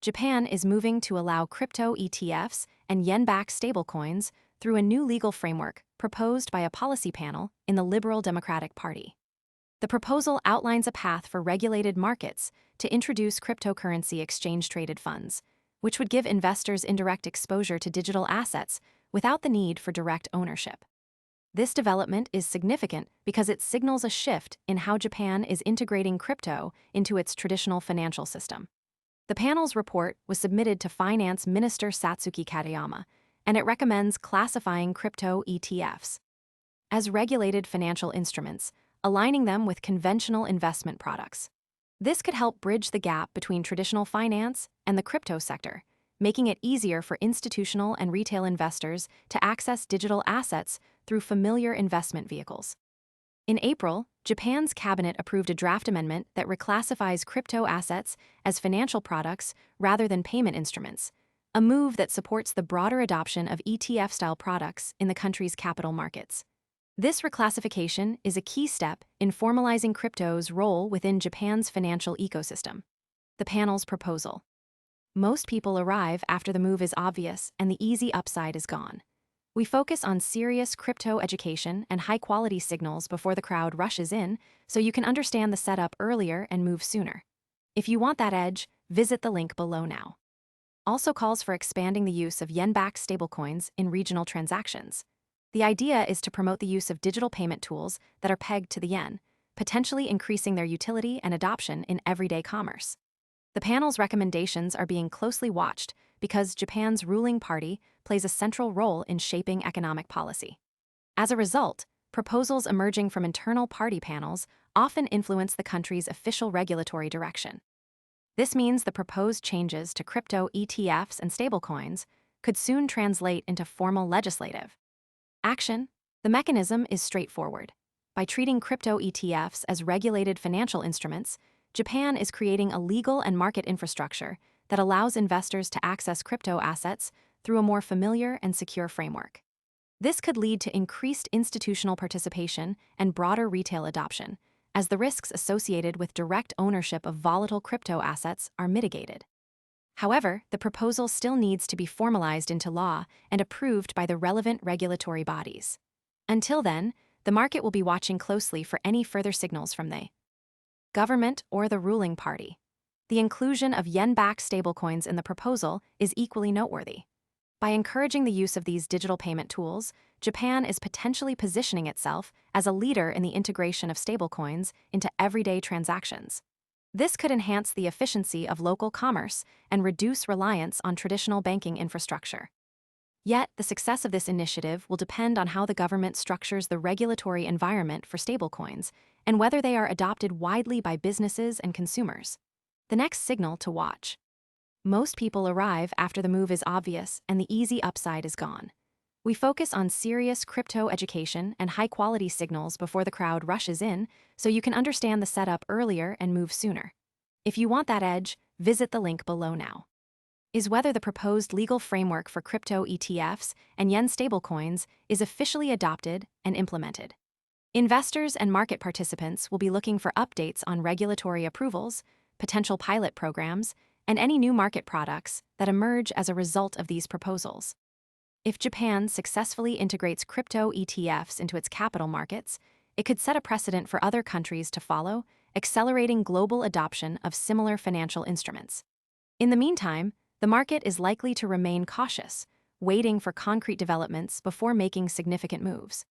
Japan is moving to allow crypto ETFs and yen-backed stablecoins through a new legal framework proposed by a policy panel in the Liberal Democratic Party. The proposal outlines a path for regulated markets to introduce cryptocurrency exchange-traded funds, which would give investors indirect exposure to digital assets without the need for direct ownership. This development is significant because it signals a shift in how Japan is integrating crypto into its traditional financial system. The panel's report was submitted to Finance Minister Satsuki Katayama, and it recommends classifying crypto ETFs as regulated financial instruments, aligning them with conventional investment products. This could help bridge the gap between traditional finance and the crypto sector, making it easier for institutional and retail investors to access digital assets through familiar investment vehicles. In April, Japan's cabinet approved a draft amendment that reclassifies crypto assets as financial products rather than payment instruments, a move that supports the broader adoption of ETF-style products in the country's capital markets. This reclassification is a key step in formalizing crypto's role within Japan's financial ecosystem. The panel's proposal. Most people arrive after the move is obvious and the easy upside is gone. We focus on serious crypto education and high-quality signals before the crowd rushes in, so you can understand the setup earlier and move sooner. If you want that edge, visit the link below now. Also calls for expanding the use of yen-backed stablecoins in regional transactions. The idea is to promote the use of digital payment tools that are pegged to the yen, potentially increasing their utility and adoption in everyday commerce. The panel's recommendations are being closely watched because Japan's ruling party plays a central role in shaping economic policy. As a result, proposals emerging from internal party panels often influence the country's official regulatory direction. This means the proposed changes to crypto ETFs and stablecoins could soon translate into formal legislative action. The mechanism is straightforward. By treating crypto ETFs as regulated financial instruments, Japan is creating a legal and market infrastructure that allows investors to access crypto assets through a more familiar and secure framework. This could lead to increased institutional participation and broader retail adoption, as the risks associated with direct ownership of volatile crypto assets are mitigated. However, the proposal still needs to be formalized into law and approved by the relevant regulatory bodies. Until then, the market will be watching closely for any further signals from the government or the ruling party. The inclusion of yen-backed stablecoins in the proposal is equally noteworthy. By encouraging the use of these digital payment tools, Japan is potentially positioning itself as a leader in the integration of stablecoins into everyday transactions. This could enhance the efficiency of local commerce and reduce reliance on traditional banking infrastructure. Yet, the success of this initiative will depend on how the government structures the regulatory environment for stablecoins and whether they are adopted widely by businesses and consumers. The next signal to watch. Most people arrive after the move is obvious and the easy upside is gone. We focus on serious crypto education and high-quality signals before the crowd rushes in, so you can understand the setup earlier and move sooner. If you want that edge, visit the link below now. Is whether the proposed legal framework for crypto ETFs and yen stablecoins is officially adopted and implemented. Investors and market participants will be looking for updates on regulatory approvals, potential pilot programs, and any new market products that emerge as a result of these proposals. If Japan successfully integrates crypto ETFs into its capital markets, it could set a precedent for other countries to follow, accelerating global adoption of similar financial instruments. In the meantime, the market is likely to remain cautious, waiting for concrete developments before making significant moves.